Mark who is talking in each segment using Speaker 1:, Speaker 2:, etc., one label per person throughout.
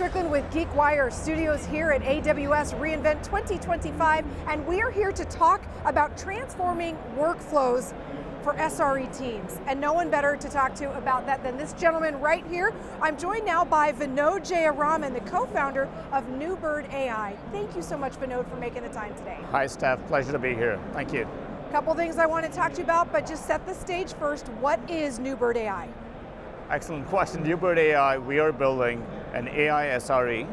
Speaker 1: Stricklen with GeekWire Studios here at AWS reInvent 2025, and we are here to talk about transforming workflows for SRE teams. And no one better to talk to about that than this gentleman right here. I'm joined now by Vinod Jayaraman, the co-founder of NeuBird AI. Thank you so much, Vinod, for making the time today.
Speaker 2: Hi, Steph. Pleasure to be here. Thank you.
Speaker 1: A couple things I want to talk to you about, but just set the stage first. What is NeuBird AI?
Speaker 2: Excellent question. NeuBird AI, we are building an AI SRE,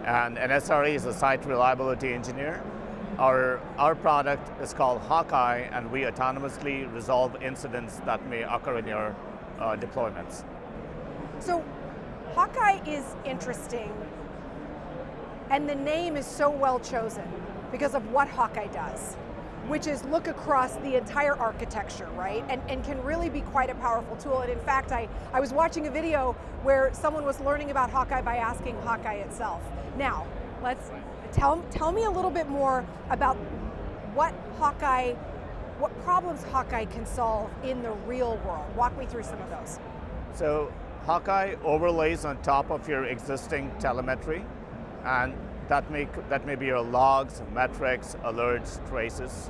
Speaker 2: and an SRE is a site reliability engineer. Our product is called Hawkeye, and we autonomously resolve incidents that may occur in your deployments.
Speaker 1: So Hawkeye is interesting, and the name is so well chosen because of what Hawkeye does, which is look across the entire architecture, right? And can really be quite a powerful tool. And in fact, I was watching a video where someone was learning about Hawkeye by asking Hawkeye itself. Now, let's tell me a little bit more about what problems Hawkeye can solve in the real world. Walk me through some of those.
Speaker 2: So Hawkeye overlays on top of your existing telemetry, and that may be your logs, metrics, alerts, traces.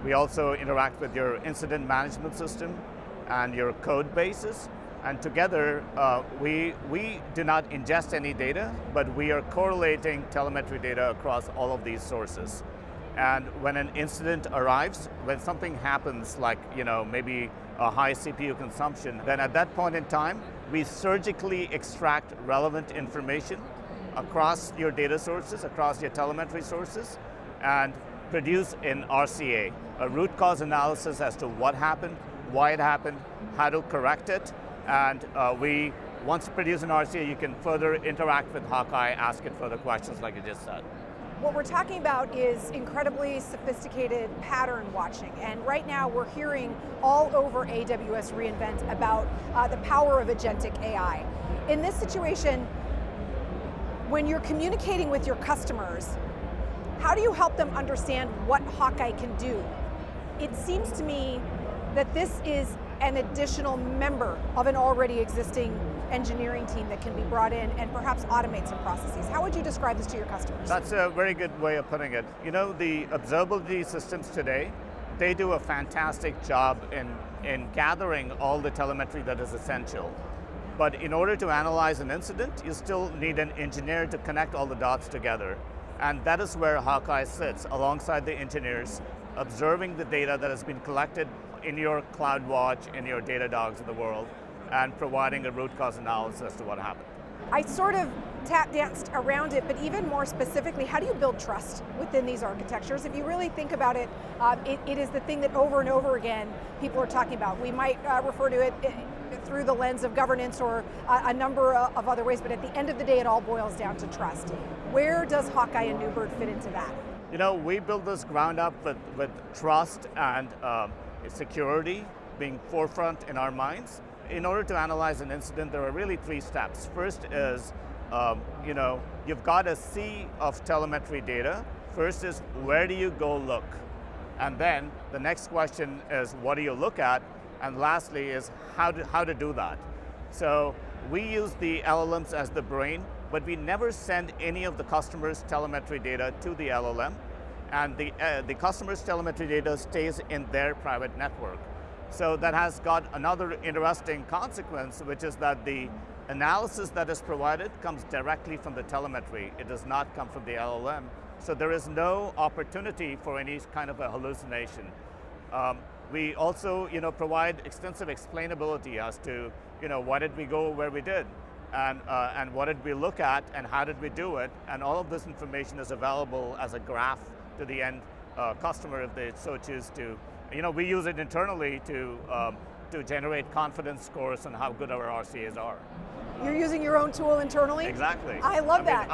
Speaker 2: We also interact with your incident management system and your code bases. And together, we do not ingest any data, but we are correlating telemetry data across all of these sources. And when an incident arrives, when something happens like maybe a high CPU consumption, then at that point in time, we surgically extract relevant information across your data sources, across your telemetry sources, and produce an RCA, a root cause analysis as to what happened, why it happened, how to correct it, and once you produce an RCA, you can further interact with Hawkeye, ask it further questions like you just said.
Speaker 1: What we're talking about is incredibly sophisticated pattern watching, and right now we're hearing all over AWS reInvent about the power of Agentic AI. In this situation, when you're communicating with your customers, how do you help them understand what Hawkeye can do? It seems to me that this is an additional member of an already existing engineering team that can be brought in and perhaps automate some processes. How would you describe this to your customers?
Speaker 2: That's a very good way of putting it. The observability systems today, they do a fantastic job in gathering all the telemetry that is essential. But in order to analyze an incident, you still need an engineer to connect all the dots together. And that is where Hawkeye sits, alongside the engineers, observing the data that has been collected in your CloudWatch, in your Datadogs of the world, and providing a root cause analysis as to what happened.
Speaker 1: I sort of tap danced around it, but even more specifically, how do you build trust within these architectures? If you really think about it, it is the thing that over and over again people are talking about. We might refer to it through the lens of governance or a number of other ways, but at the end of the day, it all boils down to trust. Where does Hawkeye and NeuBird fit into that?
Speaker 2: We build this ground up with trust and security being forefront in our minds. In order to analyze an incident, there are really three steps. First is, you've got a sea of telemetry data. First is, where do you go look? And then the next question is, what do you look at? And lastly is, how to do that. So we use the LLMs as the brain, but we never send any of the customer's telemetry data to the LLM. And the customer's telemetry data stays in their private network. So that has got another interesting consequence, which is that the analysis that is provided comes directly from the telemetry. It does not come from the LLM. So there is no opportunity for any kind of a hallucination. We also provide extensive explainability as to why did we go where we did, and what did we look at, and how did we do it, and all of this information is available as a graph to the end customer if they so choose to. We use it internally to generate confidence scores on how good our RCAs are.
Speaker 1: You're using your own tool internally?
Speaker 2: Exactly.
Speaker 1: I love that.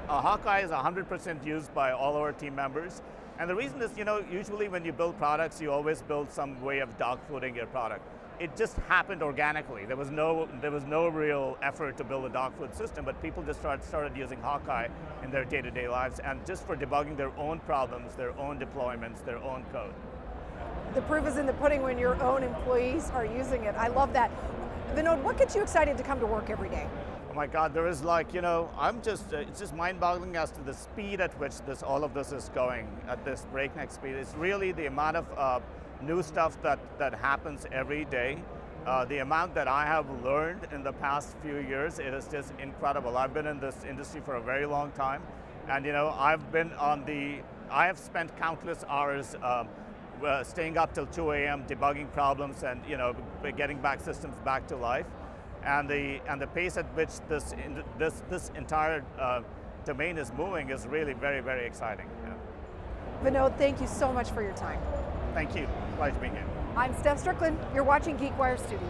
Speaker 2: Hawkeye is 100% used by all our team members. And the reason is, usually when you build products, you always build some way of dogfooding your product. It just happened organically. There was no real effort to build a dog food system, but people just started using Hawkeye in their day-to-day lives, and just for debugging their own problems, their own deployments, their own code.
Speaker 1: The proof is in the pudding when your own employees are using it. I love that. Vinod, what gets you excited to come to work every day?
Speaker 2: Oh my God, there is like, it's just mind-boggling as to the speed at which all of this is going at this breakneck speed. It's really the amount of new stuff that happens every day. The amount that I have learned in the past few years, it is just incredible. I've been in this industry for a very long time, and I have spent countless hours staying up till 2 a.m. debugging problems and getting systems back to life. And the pace at which this entire domain is moving is really very, very exciting. Yeah.
Speaker 1: Vinod, thank you so much for your time.
Speaker 2: Thank you. Pleasure being here.
Speaker 1: I'm Steph Stricklen. You're watching GeekWire Studios.